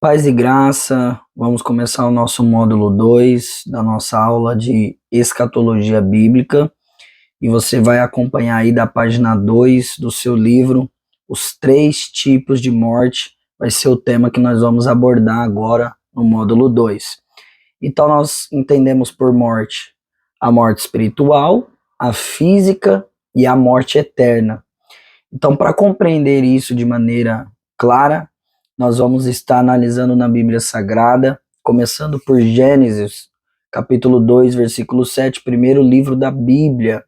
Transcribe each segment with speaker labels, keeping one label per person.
Speaker 1: Paz e graça, vamos começar o nosso módulo 2 da nossa aula de escatologia bíblica e você vai acompanhar aí da página 2 do seu livro, Os Três Tipos de Morte, vai ser o tema que nós vamos abordar agora no módulo 2. Então nós entendemos por morte a morte espiritual, a física e a morte eterna. Então, para compreender isso de maneira clara, nós vamos estar analisando na Bíblia Sagrada, começando por Gênesis, capítulo 2, versículo 7, primeiro livro da Bíblia.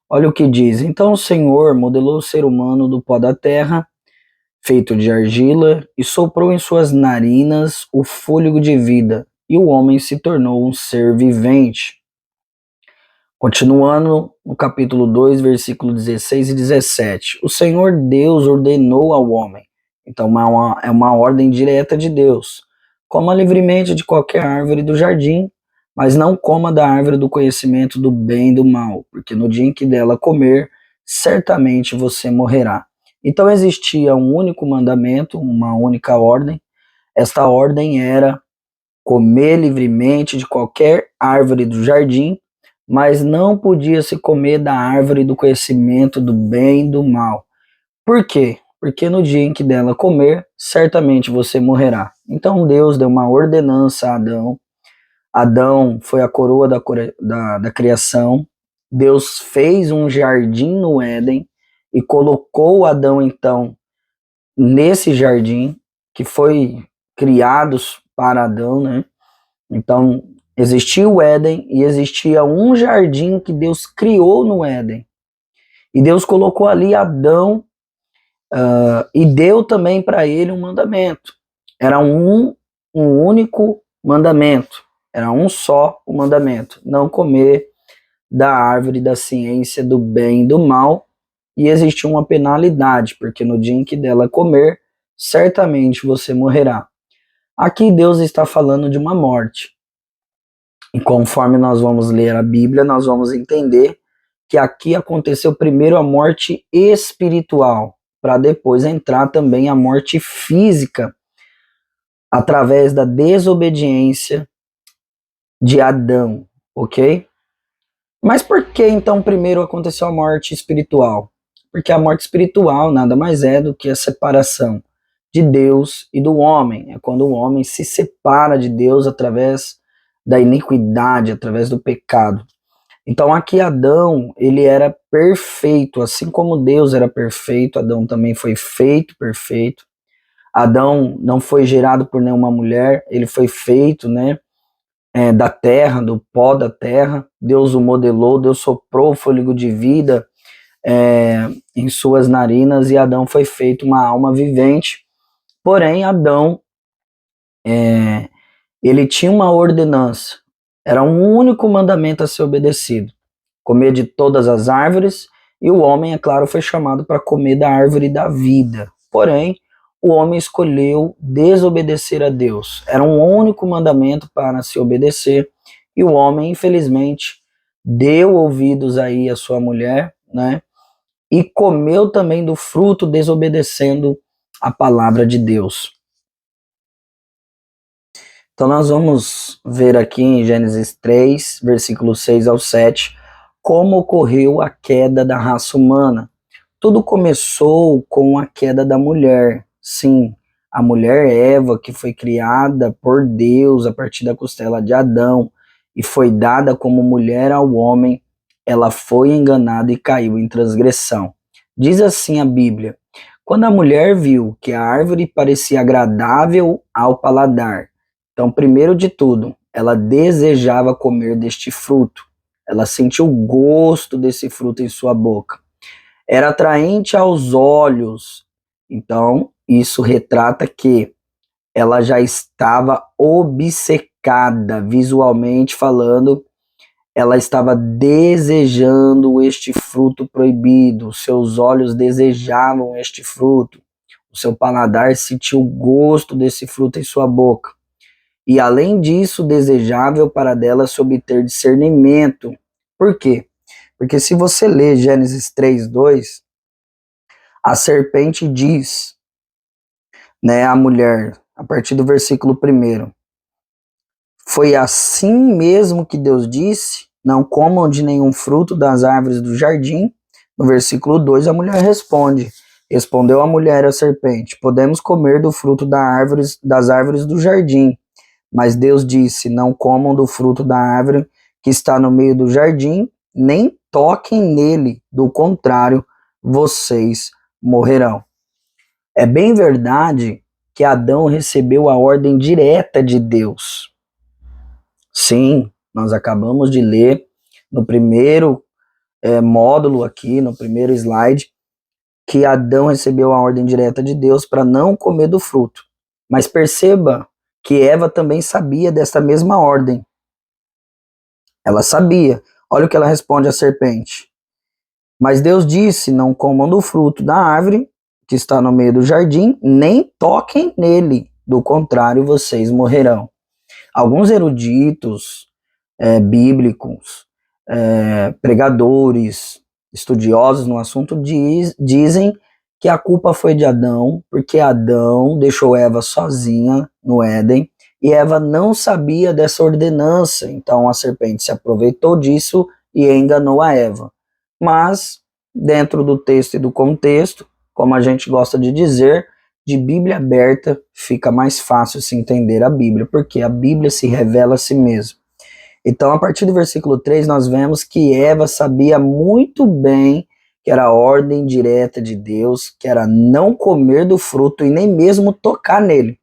Speaker 1: Olha o que diz: Então o Senhor modelou o ser humano do pó da terra, feito de argila, e soprou em suas narinas o fôlego de vida, e o homem se tornou um ser vivente. Continuando no capítulo 2, versículo 16 e 17. O Senhor Deus ordenou ao homem. Então é uma ordem direta de Deus. Coma livremente de qualquer árvore do jardim, mas não coma da árvore do conhecimento do bem e do mal, porque no dia em que dela comer, certamente você morrerá. Então existia um único mandamento, uma única ordem. Esta ordem era comer livremente de qualquer árvore do jardim, mas não podia se comer da árvore do conhecimento do bem e do mal. Por quê? Porque no dia em que dela comer, certamente você morrerá. Então Deus deu uma ordenança a Adão. Adão foi a coroa da criação. Deus fez um jardim no Éden e colocou Adão, então, nesse jardim que foi criado para Adão, né? Então, existia o Éden e existia um jardim que Deus criou no Éden. E Deus colocou ali Adão e deu também para ele um mandamento. Era um único mandamento. Era um só o mandamento. Não comer da árvore da ciência do bem e do mal. E existia uma penalidade, porque no dia em que dela comer, certamente você morrerá. Aqui Deus está falando de uma morte. E conforme nós vamos ler a Bíblia, nós vamos entender que aqui aconteceu primeiro a morte espiritual, para depois entrar também a morte física, através da desobediência de Adão, ok? Mas por que então primeiro aconteceu a morte espiritual? Porque a morte espiritual nada mais é do que a separação de Deus e do homem. É quando o homem se separa de Deus através da iniquidade, através do pecado. Então aqui Adão, ele era perfeito, assim como Deus era perfeito, Adão também foi feito perfeito. Adão não foi gerado por nenhuma mulher, ele foi feito, né, da terra, do pó da terra. Deus o modelou, Deus soprou o fôlego de vida em suas narinas e Adão foi feito uma alma vivente. Porém, Adão, ele tinha uma ordenança, era um único mandamento a ser obedecido: comer de todas as árvores, e o homem, é claro, foi chamado para comer da árvore da vida. Porém, o homem escolheu desobedecer a Deus. Era um único mandamento para se obedecer, e o homem, infelizmente, deu ouvidos aí à sua mulher, né? E comeu também do fruto, desobedecendo a palavra de Deus. Então nós vamos ver aqui em Gênesis 3, versículos 6 ao 7, como ocorreu a queda da raça humana. Tudo começou com a queda da mulher. Sim, a mulher Eva, que foi criada por Deus a partir da costela de Adão e foi dada como mulher ao homem, ela foi enganada e caiu em transgressão. Diz assim a Bíblia: quando a mulher viu que a árvore parecia agradável ao paladar, então, primeiro de tudo, ela desejava comer deste fruto. Ela sentiu o gosto desse fruto em sua boca. Era atraente aos olhos. Então, isso retrata que ela já estava obcecada, visualmente falando, ela estava desejando este fruto proibido. Seus olhos desejavam este fruto. O seu paladar sentiu o gosto desse fruto em sua boca. E além disso, desejável para dela se obter discernimento. Por quê? Porque se você ler Gênesis 3:2, a serpente diz, né, à mulher: a partir do versículo 1. Foi assim mesmo que Deus disse: não comam de nenhum fruto das árvores do jardim. No versículo 2, a mulher responde: respondeu a mulher à serpente: podemos comer do fruto das árvores do jardim. Mas Deus disse: não comam do fruto da árvore que está no meio do jardim, nem toquem nele, do contrário, vocês morrerão. É bem verdade que Adão recebeu a ordem direta de Deus. Sim, nós acabamos de ler no primeiro módulo aqui, no primeiro slide, que Adão recebeu a ordem direta de Deus para não comer do fruto. Mas perceba que Eva também sabia dessa mesma ordem. Ela sabia. Olha o que ela responde à serpente. Mas Deus disse: não comam do fruto da árvore que está no meio do jardim, nem toquem nele, do contrário vocês morrerão. Alguns eruditos bíblicos, pregadores, estudiosos no assunto dizem que a culpa foi de Adão, porque Adão deixou Eva sozinha no Éden, e Eva não sabia dessa ordenança, então a serpente se aproveitou disso e enganou a Eva. Mas, dentro do texto e do contexto, como a gente gosta de dizer, de Bíblia aberta fica mais fácil se entender a Bíblia, porque a Bíblia se revela a si mesma. Então, a partir do versículo 3, nós vemos que Eva sabia muito bem que era a ordem direta de Deus, que era não comer do fruto e nem mesmo tocar nele.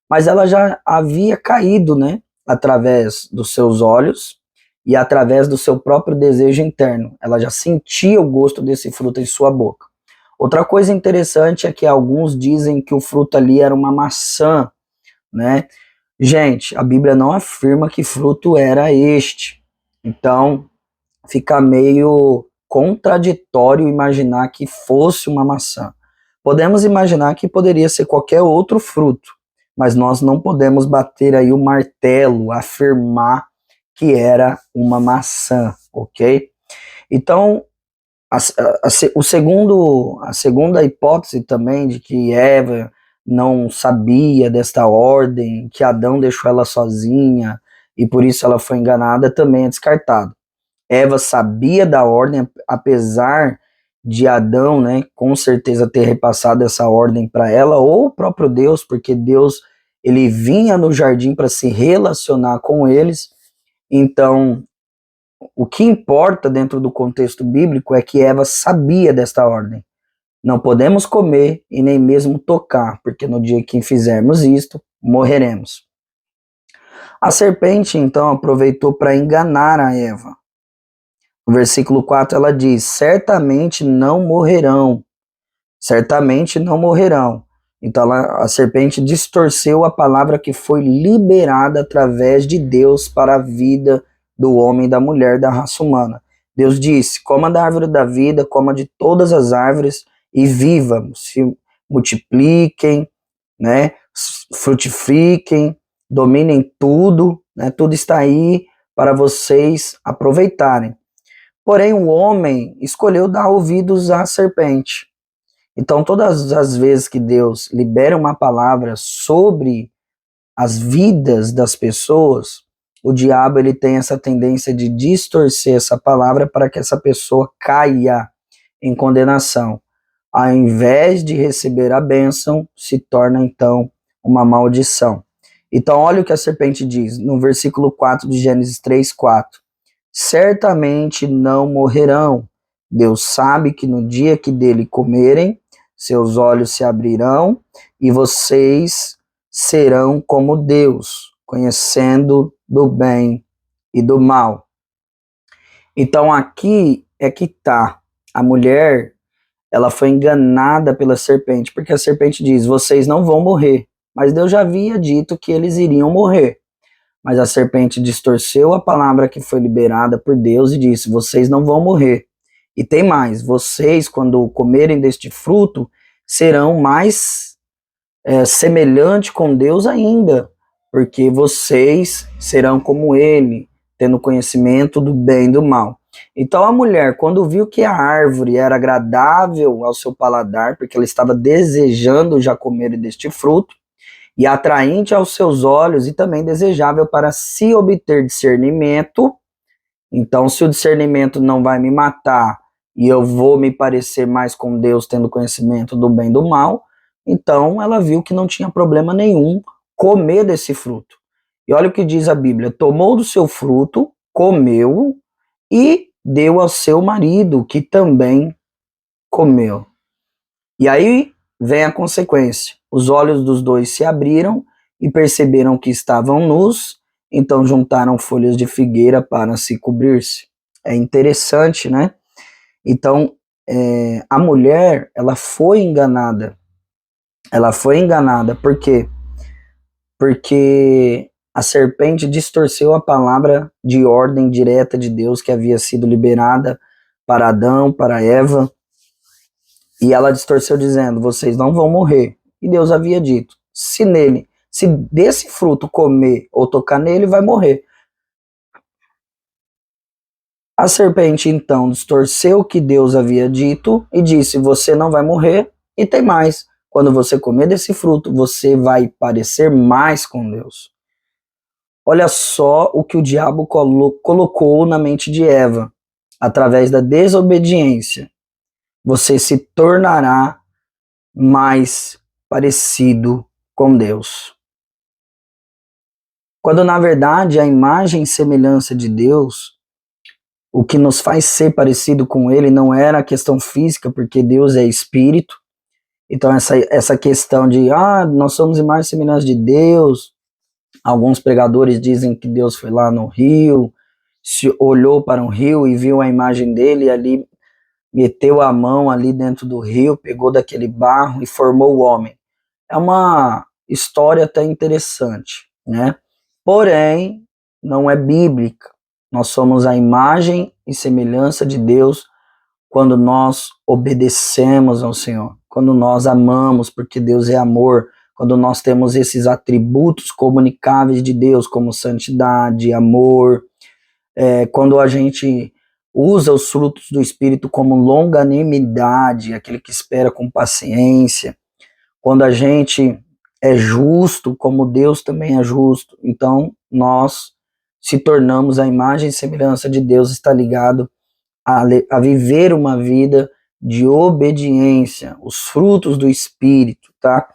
Speaker 1: Mas ela já havia caído, né, através dos seus olhos e através do seu próprio desejo interno. Ela já sentia o gosto desse fruto em sua boca. Outra coisa interessante é que alguns dizem que o fruto ali era uma maçã, né? Gente, a Bíblia não afirma que fruto era este. Então, fica meio contraditório imaginar que fosse uma maçã. Podemos imaginar que poderia ser qualquer outro fruto, mas nós não podemos bater aí o martelo, afirmar que era uma maçã, ok? Então, a segunda hipótese também de que Eva não sabia desta ordem, que Adão deixou ela sozinha e por isso ela foi enganada, também é descartado. Eva sabia da ordem, apesar de Adão, né, com certeza ter repassado essa ordem para ela, ou o próprio Deus, porque Deus ele vinha no jardim para se relacionar com eles. Então, o que importa dentro do contexto bíblico é que Eva sabia desta ordem. Não podemos comer e nem mesmo tocar, porque no dia que fizermos isto, morreremos. A serpente, então, aproveitou para enganar a Eva. No versículo 4 ela diz: certamente não morrerão. Certamente não morrerão. Então a serpente distorceu a palavra que foi liberada através de Deus para a vida do homem e da mulher da raça humana. Deus disse: coma da árvore da vida, coma de todas as árvores e vivam, se multipliquem, né, frutifiquem, dominem tudo, né, tudo está aí para vocês aproveitarem. Porém, o homem escolheu dar ouvidos à serpente. Então, todas as vezes que Deus libera uma palavra sobre as vidas das pessoas, o diabo ele tem essa tendência de distorcer essa palavra para que essa pessoa caia em condenação. Ao invés de receber a bênção, se torna então uma maldição. Então, olha o que a serpente diz no versículo 4 de Gênesis 3:4. Certamente não morrerão. Deus sabe que no dia que dele comerem, seus olhos se abrirão e vocês serão como Deus, conhecendo do bem e do mal. Então aqui é que está. A mulher, ela foi enganada pela serpente, porque a serpente diz: vocês não vão morrer. Mas Deus já havia dito que eles iriam morrer. Mas a serpente distorceu a palavra que foi liberada por Deus e disse: vocês não vão morrer. E tem mais: vocês, quando comerem deste fruto, serão mais semelhantes com Deus ainda, porque vocês serão como Ele, tendo conhecimento do bem e do mal. Então a mulher, quando viu que a árvore era agradável ao seu paladar, porque ela estava desejando já comer deste fruto, e atraente aos seus olhos e também desejável para se obter discernimento. Então, se o discernimento não vai me matar e eu vou me parecer mais com Deus tendo conhecimento do bem e do mal, então ela viu que não tinha problema nenhum comer desse fruto. E olha o que diz a Bíblia: tomou do seu fruto, comeu e deu ao seu marido, que também comeu. E aí vem a consequência: os olhos dos dois se abriram e perceberam que estavam nus, então juntaram folhas de figueira para se cobrir-se. É interessante, né? Então, a mulher, ela foi enganada. Ela foi enganada, por quê? Porque a serpente distorceu a palavra de ordem direta de Deus que havia sido liberada para Adão, para Eva, e ela distorceu dizendo: vocês não vão morrer. E Deus havia dito: se desse fruto comer ou tocar nele, vai morrer. A serpente então distorceu o que Deus havia dito e disse: você não vai morrer. E tem mais: quando você comer desse fruto, você vai parecer mais com Deus. Olha só o que o diabo colocou na mente de Eva. Através da desobediência, você se tornará mais parecido com Deus. Quando na verdade a imagem e semelhança de Deus, o que nos faz ser parecido com Ele não era a questão física, porque Deus é espírito. Então essa questão de, nós somos imagem e semelhança de Deus. Alguns pregadores dizem que Deus foi lá no rio, se olhou para um rio e viu a imagem dele e ali meteu a mão ali dentro do rio, pegou daquele barro e formou o homem. É uma história até interessante, né? Porém, não é bíblica. Nós somos a imagem e semelhança de Deus quando nós obedecemos ao Senhor, quando nós amamos, porque Deus é amor, quando nós temos esses atributos comunicáveis de Deus, como santidade, amor, quando a gente usa os frutos do Espírito como longanimidade, aquele que espera com paciência, quando a gente é justo, como Deus também é justo, então nós se tornamos a imagem e semelhança de Deus, está ligado a viver uma vida de obediência, os frutos do Espírito, tá?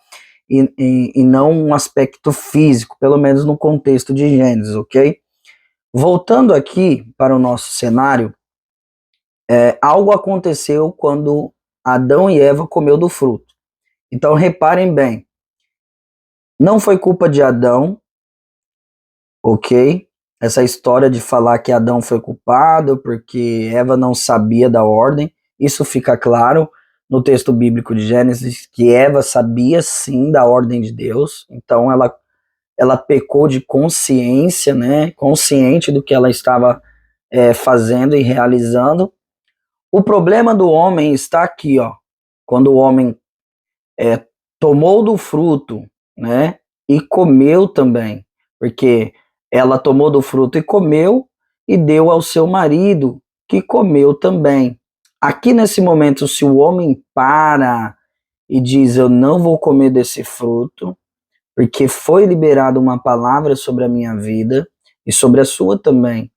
Speaker 1: E não um aspecto físico, pelo menos no contexto de Gênesis, ok? Voltando aqui para o nosso cenário, algo aconteceu quando Adão e Eva comeu do fruto. Então reparem bem, não foi culpa de Adão, ok? Essa história de falar que Adão foi culpado porque Eva não sabia da ordem, isso fica claro no texto bíblico de Gênesis, que Eva sabia sim da ordem de Deus, então ela pecou de consciência, né? Consciente do que ela estava fazendo e realizando. O problema do homem está aqui, ó, quando o homem tomou do fruto, né? E comeu também, porque ela tomou do fruto e comeu e deu ao seu marido, que comeu também. Aqui nesse momento, se o homem para e diz: eu não vou comer desse fruto, porque foi liberada uma palavra sobre a minha vida e sobre a sua também,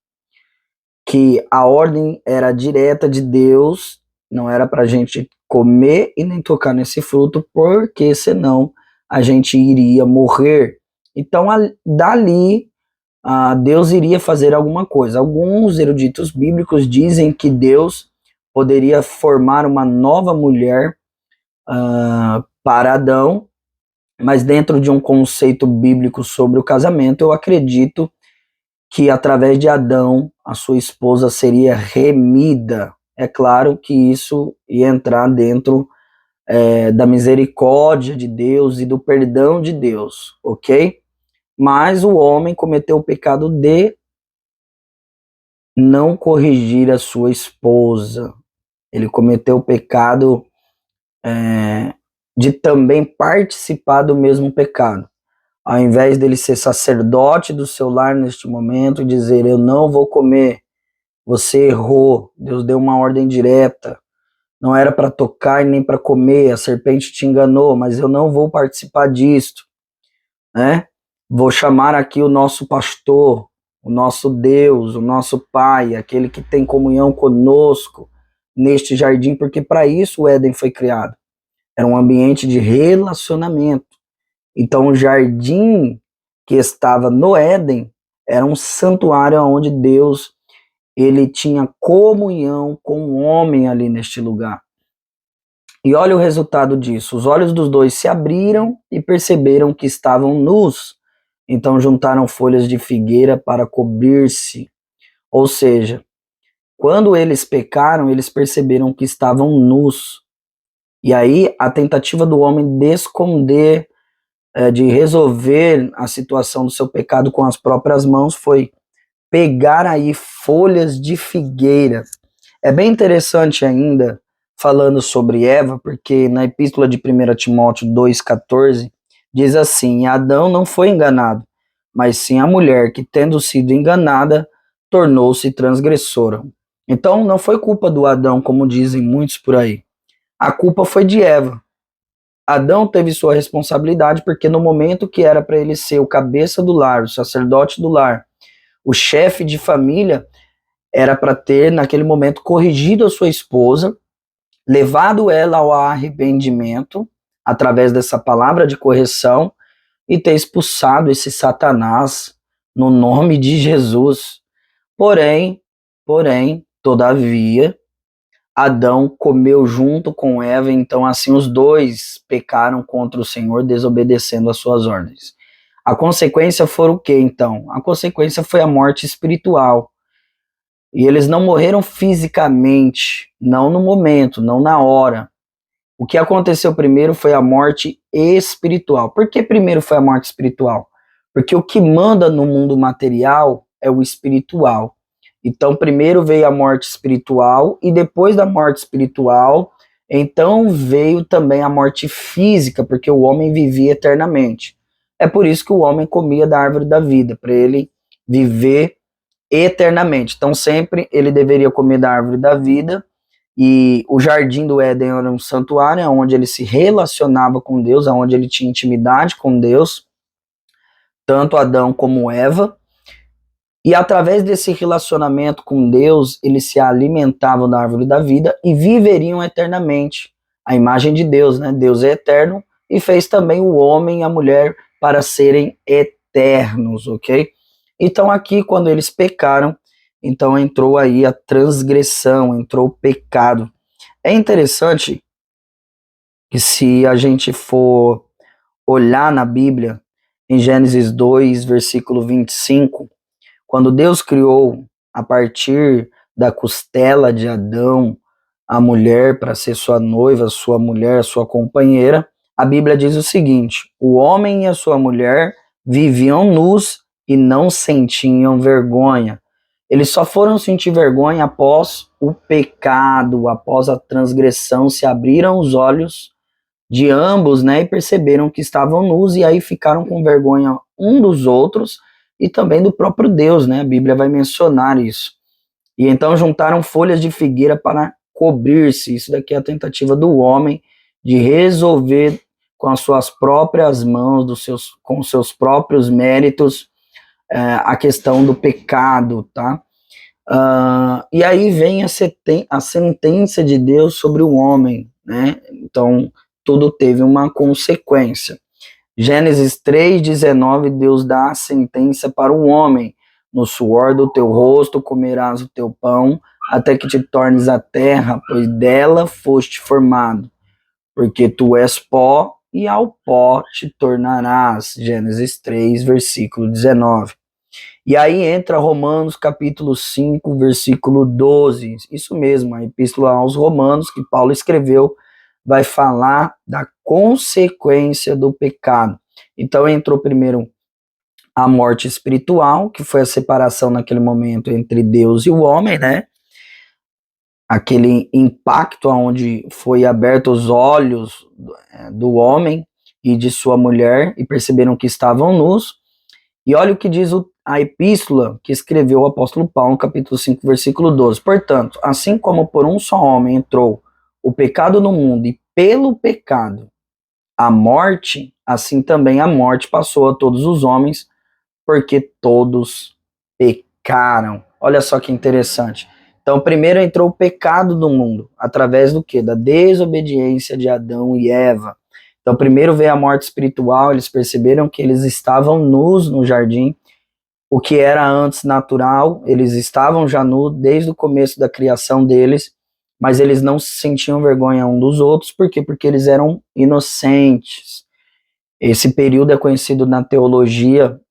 Speaker 1: que a ordem era direta de Deus, não era para a gente comer e nem tocar nesse fruto, porque senão a gente iria morrer. Então, dali, Deus iria fazer alguma coisa. Alguns eruditos bíblicos dizem que Deus poderia formar uma nova mulher para Adão, mas dentro de um conceito bíblico sobre o casamento, eu acredito que através de Adão, a sua esposa seria remida. É claro que isso ia entrar dentro da misericórdia de Deus e do perdão de Deus, ok? Mas o homem cometeu o pecado de não corrigir a sua esposa. Ele cometeu o pecado de também participar do mesmo pecado. Ao invés dele ser sacerdote do seu lar neste momento e dizer: eu não vou comer, você errou, Deus deu uma ordem direta, não era para tocar e nem para comer, a serpente te enganou, mas eu não vou participar disto. né? Vou chamar aqui o nosso pastor, o nosso Deus, o nosso Pai, aquele que tem comunhão conosco neste jardim, porque para isso o Éden foi criado. Era um ambiente de relacionamento. Então o jardim que estava no Éden era um santuário onde Deus ele tinha comunhão com o homem ali neste lugar. E olha o resultado disso. Os olhos dos dois se abriram e perceberam que estavam nus. Então juntaram folhas de figueira para cobrir-se. Ou seja, quando eles pecaram, eles perceberam que estavam nus. E aí a tentativa do homem de esconder, de resolver a situação do seu pecado com as próprias mãos foi pegar aí folhas de figueira. É bem interessante ainda, falando sobre Eva, porque na epístola de 1 Timóteo 2,14, diz assim: Adão não foi enganado, mas sim a mulher que, tendo sido enganada, tornou-se transgressora. Então não foi culpa do Adão, como dizem muitos por aí. A culpa foi de Eva. Adão teve sua responsabilidade porque no momento que era para ele ser o cabeça do lar, o sacerdote do lar, o chefe de família, era para ter naquele momento corrigido a sua esposa, levado ela ao arrependimento através dessa palavra de correção e ter expulsado esse Satanás no nome de Jesus. Todavia, Adão comeu junto com Eva, então assim os dois pecaram contra o Senhor, desobedecendo as suas ordens. A consequência foi o que então? A consequência foi a morte espiritual. E eles não morreram fisicamente, não no momento, não na hora. O que aconteceu primeiro foi a morte espiritual. Por que primeiro foi a morte espiritual? Porque o que manda no mundo material é o espiritual. Então, primeiro veio a morte espiritual e depois da morte espiritual, então veio também a morte física, porque o homem vivia eternamente. É por isso que o homem comia da árvore da vida, para ele viver eternamente. Então, sempre ele deveria comer da árvore da vida. E o jardim do Éden era um santuário onde ele se relacionava com Deus, onde ele tinha intimidade com Deus, tanto Adão como Eva. E através desse relacionamento com Deus, eles se alimentavam da árvore da vida e viveriam eternamente. A imagem de Deus, né? Deus é eterno e fez também o homem e a mulher para serem eternos, ok? Então aqui, quando eles pecaram, então entrou aí a transgressão, entrou o pecado. É interessante que se a gente for olhar na Bíblia, em Gênesis 2, versículo 25, quando Deus criou a partir da costela de Adão a mulher para ser sua noiva, sua mulher, sua companheira, a Bíblia diz o seguinte: o homem e a sua mulher viviam nus e não sentiam vergonha. Eles só foram sentir vergonha após o pecado, após a transgressão, se abriram os olhos de ambos, né, e perceberam que estavam nus e aí ficaram com vergonha um dos outros e também do próprio Deus, né? A Bíblia vai mencionar isso. E então juntaram folhas de figueira para cobrir-se. Isso daqui é a tentativa do homem de resolver com as suas próprias mãos, com os seus próprios méritos, a questão do pecado, tá? E aí vem a sentença de Deus sobre o homem, né? Então, tudo teve uma consequência. Gênesis 3,19, Deus dá a sentença para o homem: no suor do teu rosto comerás o teu pão, até que te tornes a terra, pois dela foste formado. Porque tu és pó, e ao pó te tornarás. Gênesis 3, versículo 19. E aí entra Romanos capítulo 5, versículo 12. Isso mesmo, a epístola aos Romanos que Paulo escreveu vai falar da consequência do pecado. Então entrou primeiro a morte espiritual, que foi a separação naquele momento entre Deus e o homem, né? Aquele impacto onde foi aberto os olhos do homem e de sua mulher e perceberam que estavam nus. E olha o que diz a epístola que escreveu o apóstolo Paulo, no capítulo 5, versículo 12. Portanto, assim como por um só homem entrou o pecado no mundo e pelo pecado a morte, assim também a morte passou a todos os homens, porque todos pecaram. Olha só que interessante. Então, primeiro entrou o pecado no mundo, através do quê? Da desobediência de Adão e Eva. Então, primeiro veio a morte espiritual, eles perceberam que eles estavam nus no jardim, o que era antes natural, eles estavam já nus desde o começo da criação deles, mas eles não sentiam vergonha um dos outros, por quê? Porque eles eram inocentes. Esse período é conhecido na teologia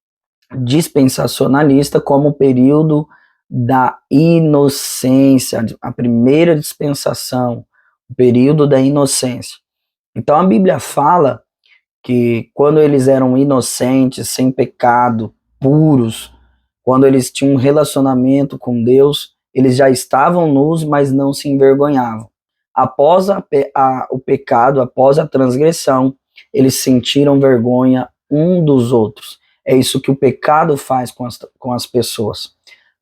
Speaker 1: dispensacionalista como o período da inocência, a primeira dispensação, o período da inocência. Então a Bíblia fala que quando eles eram inocentes, sem pecado, puros, quando eles tinham um relacionamento com Deus, eles já estavam nus, mas não se envergonhavam. Após o pecado, após a transgressão, eles sentiram vergonha um dos outros. É isso que o pecado faz com as pessoas.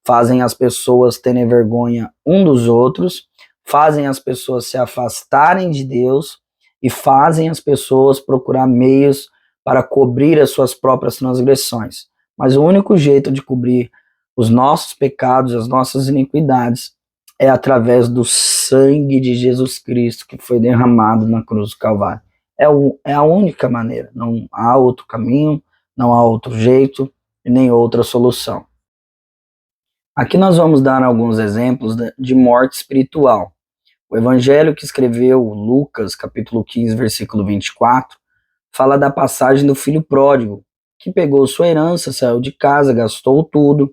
Speaker 1: Fazem as pessoas terem vergonha um dos outros, fazem as pessoas se afastarem de Deus e fazem as pessoas procurar meios para cobrir as suas próprias transgressões. Mas o único jeito de cobrir os nossos pecados, as nossas iniquidades, é através do sangue de Jesus Cristo que foi derramado na cruz do Calvário. É a única maneira, não há outro caminho, não há outro jeito e nem outra solução. Aqui nós vamos dar alguns exemplos de morte espiritual. O evangelho que escreveu Lucas, capítulo 15, versículo 24, fala da passagem do filho pródigo, que pegou sua herança, saiu de casa, gastou tudo.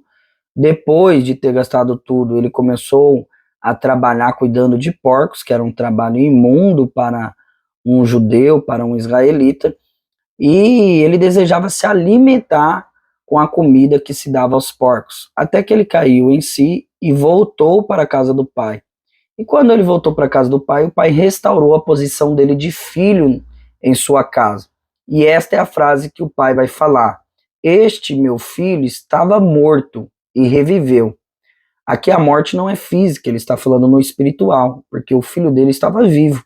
Speaker 1: Depois de ter gastado tudo, ele começou a trabalhar cuidando de porcos, que era um trabalho imundo para um judeu, para um israelita, e ele desejava se alimentar com a comida que se dava aos porcos, até que ele caiu em si e voltou para a casa do pai. E quando ele voltou para a casa do pai, o pai restaurou a posição dele de filho em sua casa. E esta é a frase que o pai vai falar: este meu filho estava morto e reviveu. Aqui a morte não é física, ele está falando no espiritual, porque o filho dele estava vivo,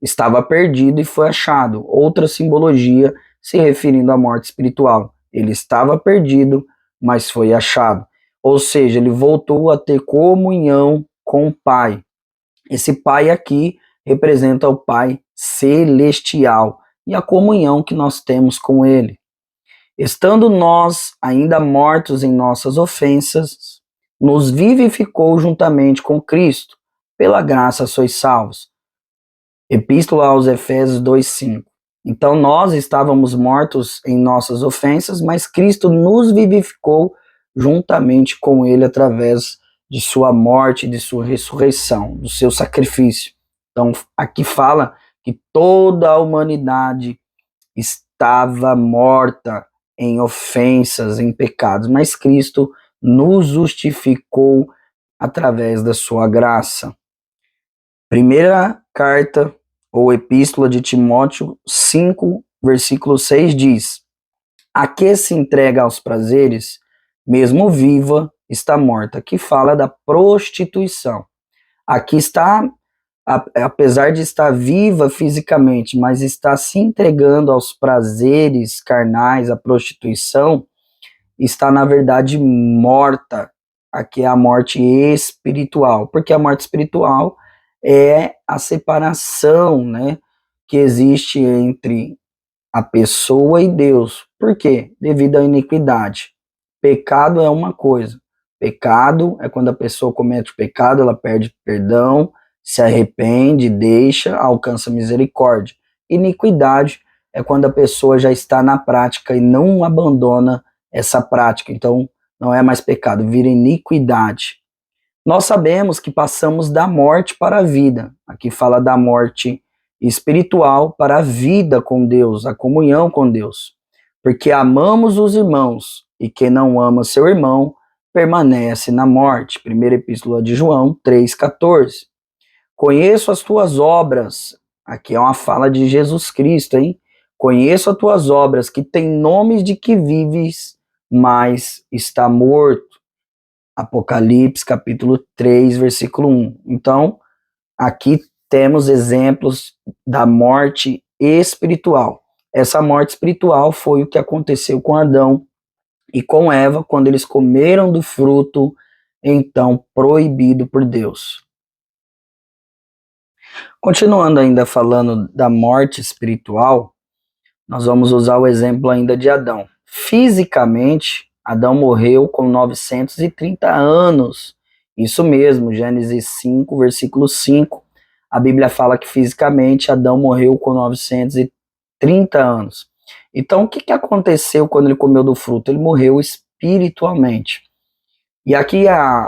Speaker 1: estava perdido e foi achado. Outra simbologia se referindo à morte espiritual. Ele estava perdido, mas foi achado. Ou seja, ele voltou a ter comunhão com o pai. Esse pai aqui representa o Pai celestial e a comunhão que nós temos com ele. Estando nós ainda mortos em nossas ofensas, nos vivificou juntamente com Cristo. Pela graça sois salvos. Epístola aos Efésios 2:5. Então nós estávamos mortos em nossas ofensas, mas Cristo nos vivificou juntamente com ele através de sua morte, de sua ressurreição, do seu sacrifício. Então aqui fala que toda a humanidade estava morta em ofensas, em pecados, mas Cristo nos justificou através da sua graça. Primeira carta ou epístola de Timóteo 5, versículo 6 diz: a que se entrega aos prazeres, mesmo viva, está morta. Aqui fala da prostituição. Aqui está, apesar de estar viva fisicamente, mas está se entregando aos prazeres carnais, a prostituição, está na verdade morta. Aqui é a morte espiritual, porque a morte espiritual é a separação, né, que existe entre a pessoa e Deus. Por quê? Devido à iniquidade. Pecado é uma coisa. Pecado é quando a pessoa comete o pecado, ela perde perdão, se arrepende, deixa, alcança misericórdia. Iniquidade é quando a pessoa já está na prática e não abandona essa prática. Então, não é mais pecado, vira iniquidade. Nós sabemos que passamos da morte para a vida. Aqui fala da morte espiritual para a vida com Deus, a comunhão com Deus. Porque amamos os irmãos, e quem não ama seu irmão permanece na morte. Primeira Epístola de João 3,14. Conheço as tuas obras. Aqui é uma fala de Jesus Cristo, hein? Conheço as tuas obras, que tem nomes de que vives, mas está morto. Apocalipse, capítulo 3, versículo 1. Então, aqui temos exemplos da morte espiritual. essa morte espiritual foi o que aconteceu com Adão e com Eva quando eles comeram do fruto, então proibido por Deus. Continuando ainda falando da morte espiritual, nós vamos usar o exemplo ainda de Adão. Fisicamente, Adão morreu com 930 anos. Isso mesmo, Gênesis 5, versículo 5. A Bíblia fala que fisicamente Adão morreu com 930 anos. Então, o que aconteceu quando ele comeu do fruto? Ele morreu espiritualmente. E aqui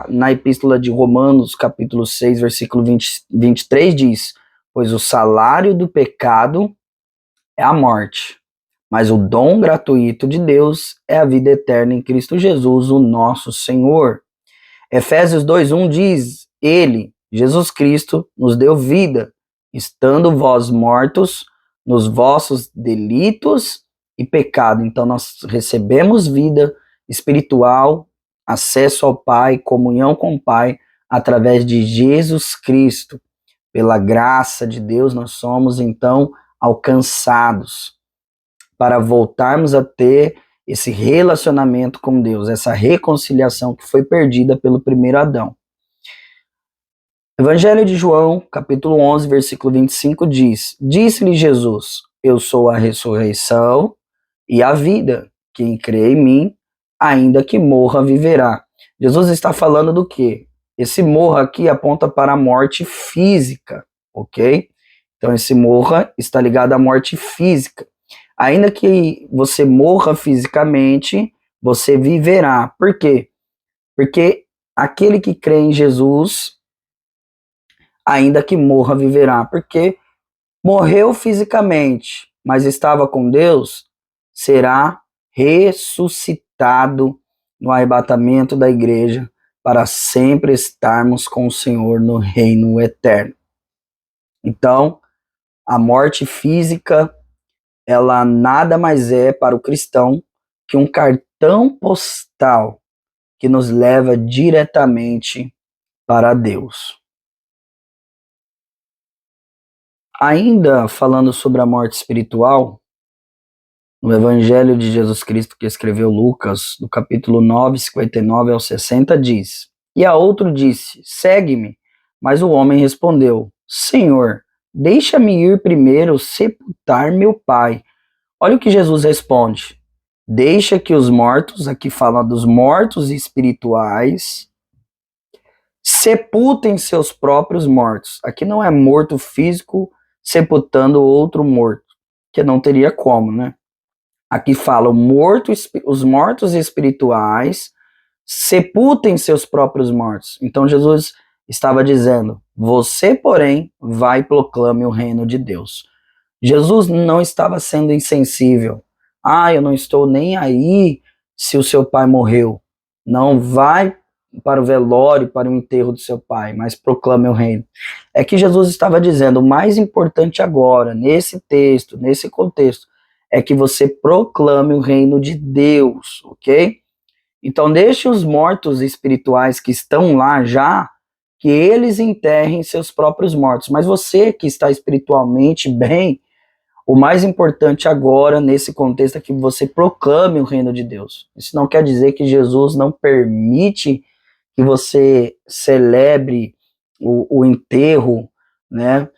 Speaker 1: na Epístola de Romanos, capítulo 6, versículo 23, diz: pois o salário do pecado é a morte, mas o dom gratuito de Deus é a vida eterna em Cristo Jesus, o nosso Senhor. Efésios 2:1 diz: ele, Jesus Cristo, nos deu vida, estando vós mortos nos vossos delitos e pecado. Então nós recebemos vida espiritual, acesso ao Pai, comunhão com o Pai, através de Jesus Cristo. Pela graça de Deus, nós somos então alcançados para voltarmos a ter esse relacionamento com Deus, essa reconciliação que foi perdida pelo primeiro Adão. Evangelho de João, capítulo 11, versículo 25 diz: disse-lhe Jesus: eu sou a ressurreição e a vida. Quem crê em mim, ainda que morra, viverá. Jesus está falando do quê? Esse morra aqui aponta para a morte física, ok? Então esse morra está ligado à morte física. Ainda que você morra fisicamente, você viverá. Por quê? Porque aquele que crê em Jesus, ainda que morra, viverá. Porque morreu fisicamente, mas estava com Deus, será ressuscitado no arrebatamento da igreja para sempre estarmos com o Senhor no reino eterno. Então, a morte física, ela nada mais é para o cristão que um cartão postal que nos leva diretamente para Deus. Ainda falando sobre a morte espiritual, no Evangelho de Jesus Cristo que escreveu Lucas, do capítulo 9, 59 ao 60, diz: e a outro disse: segue-me. Mas o homem respondeu: Senhor, deixa-me ir primeiro sepultar meu pai. Olha o que Jesus responde: deixa que os mortos, aqui fala dos mortos espirituais, sepultem seus próprios mortos. Aqui não é morto físico sepultando outro morto, que não teria como, né? Aqui fala os mortos espirituais sepultem seus próprios mortos. Então Jesus estava dizendo: você, porém, vai e proclame o reino de Deus. Jesus não estava sendo insensível. Eu não estou nem aí se o seu pai morreu. Não vai para o velório, para o enterro do seu pai, mas proclame o reino. É que Jesus estava dizendo: o mais importante agora, nesse texto, nesse contexto, é que você proclame o reino de Deus, ok? Então deixe os mortos espirituais que estão lá já, que eles enterrem seus próprios mortos. Mas você que está espiritualmente bem, o mais importante agora, nesse contexto, é que você proclame o reino de Deus. Isso não quer dizer que Jesus não permite que você celebre o enterro, né,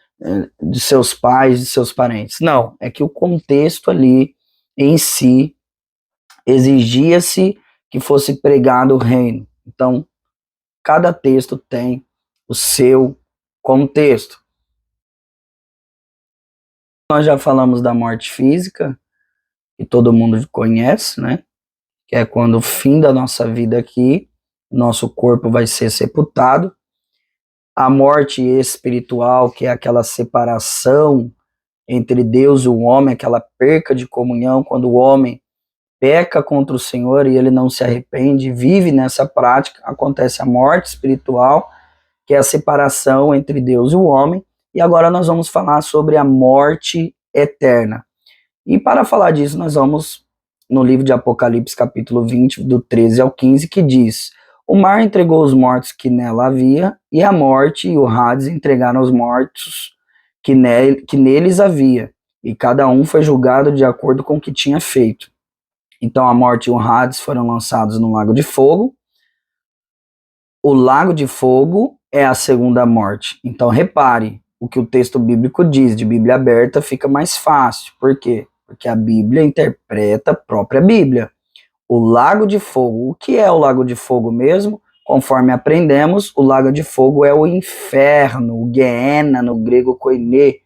Speaker 1: de seus pais, de seus parentes. Não, é que o contexto ali, em si, exigia-se que fosse pregado o reino. Então, cada texto tem o seu contexto. Nós já falamos da morte física, que todo mundo conhece, né? Que é quando o fim da nossa vida aqui, nosso corpo vai ser sepultado. A morte espiritual, que é aquela separação entre Deus e o homem, aquela perca de comunhão, quando o homem peca contra o Senhor e ele não se arrepende, vive nessa prática, acontece a morte espiritual, que é a separação entre Deus e o homem. E agora nós vamos falar sobre a morte eterna. E para falar disso, nós vamos no livro de Apocalipse, capítulo 20, do 13 ao 15, que diz: o mar entregou os mortos que nela havia, e a morte e o Hades entregaram os mortos que neles havia. e cada um foi julgado de acordo com o que tinha feito. Então a morte e o Hades foram lançados no lago de fogo. O lago de fogo é a segunda morte. Então repare, o que o texto bíblico diz, de Bíblia aberta, fica mais fácil. Por quê? Porque a Bíblia interpreta a própria Bíblia. O lago de fogo, o que é o lago de fogo mesmo? Conforme aprendemos, o lago de fogo é o inferno, o Gehenna, no grego koine.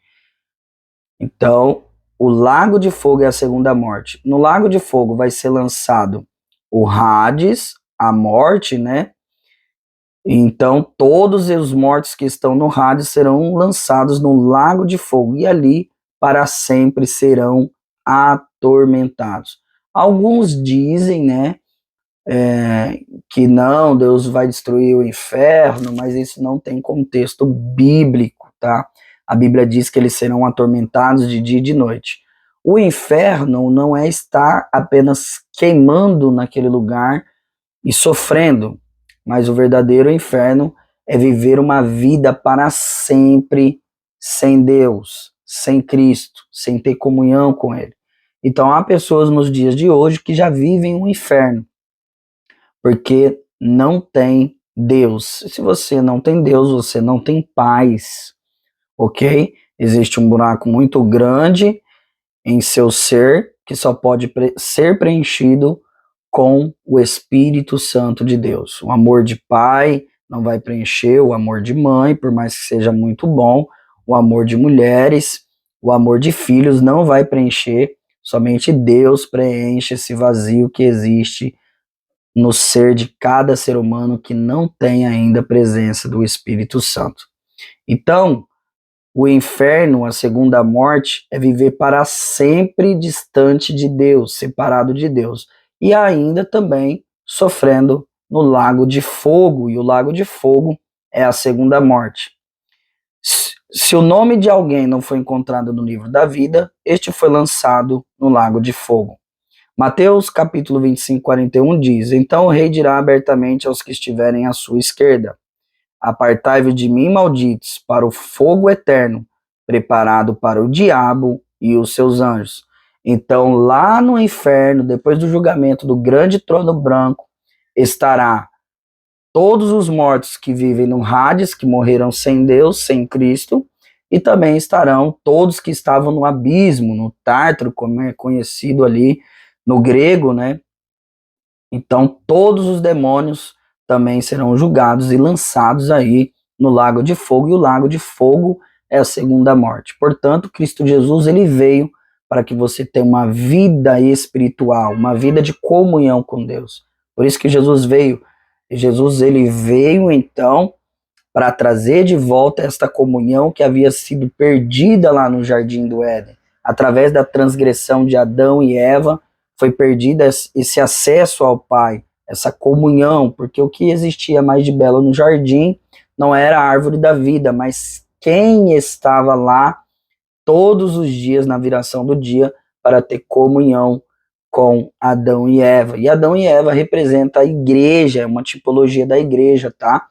Speaker 1: Então, o lago de fogo é a segunda morte. No lago de fogo vai ser lançado o Hades, a morte, né? Então, todos os mortos que estão no Hades serão lançados no lago de fogo e ali para sempre serão atormentados. Alguns dizem, né, que não, Deus vai destruir o inferno, mas isso não tem contexto bíblico, tá? A Bíblia diz que eles serão atormentados de dia e de noite. O inferno não é estar apenas queimando naquele lugar e sofrendo, mas o verdadeiro inferno é viver uma vida para sempre sem Deus, sem Cristo, sem ter comunhão com Ele. Então há pessoas nos dias de hoje que já vivem um inferno, porque não tem Deus. Se você não tem Deus, você não tem paz, ok? Existe um buraco muito grande em seu ser que só pode ser preenchido com o Espírito Santo de Deus. O amor de pai não vai preencher, o amor de mãe, por mais que seja muito bom, o amor de mulheres, o amor de filhos não vai preencher, somente Deus preenche esse vazio que existe no ser de cada ser humano que não tem ainda a presença do Espírito Santo. Então, o inferno, a segunda morte, é viver para sempre distante de Deus, separado de Deus. E ainda também sofrendo no lago de fogo, e o lago de fogo é a segunda morte. Se o nome de alguém não foi encontrado no livro da vida, este foi lançado no lago de fogo. Mateus capítulo 25, 41 diz: Então o rei dirá abertamente aos que estiverem à sua esquerda: Apartai-vos de mim, malditos, para o fogo eterno, preparado para o diabo e os seus anjos. Então, lá no inferno, depois do julgamento do grande trono branco, estará todos os mortos que vivem no Hades, que morreram sem Deus, sem Cristo, e também estarão todos que estavam no abismo, no Tártaro, como é conhecido ali no grego, né? Então, todos os demônios também serão julgados e lançados aí no lago de fogo, e o lago de fogo é a segunda morte. Portanto, Cristo Jesus, ele veio para que você tenha uma vida espiritual, uma vida de comunhão com Deus. Por isso que Jesus veio. Jesus, ele veio, então, para trazer de volta esta comunhão que havia sido perdida lá no Jardim do Éden. Através da transgressão de Adão e Eva, foi perdida esse acesso ao Pai, essa comunhão, porque o que existia mais de belo no jardim não era a árvore da vida, mas quem estava lá todos os dias na viração do dia para ter comunhão com Adão e Eva. E Adão e Eva representa a igreja, é uma tipologia da igreja, tá?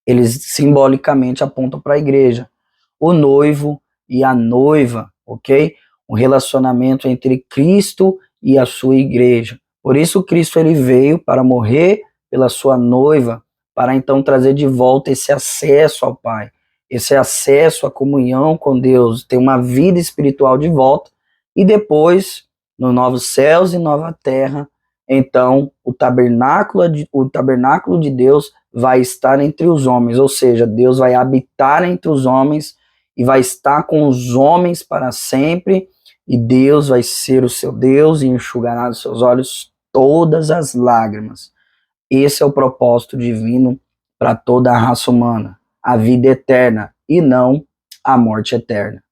Speaker 1: Eles simbolicamente apontam para a igreja. O noivo e a noiva, ok? O relacionamento entre Cristo e a sua igreja. Por isso Cristo ele veio para morrer pela sua noiva, para então trazer de volta esse acesso ao Pai, esse acesso à comunhão com Deus, ter uma vida espiritual de volta, e depois, no novos céus e nova terra, então o tabernáculo de Deus vai estar entre os homens, ou seja, Deus vai habitar entre os homens e vai estar com os homens para sempre, e Deus vai ser o seu Deus e enxugará dos seus olhos todas as lágrimas. Esse é o propósito divino para toda a raça humana, a vida eterna e não a morte eterna.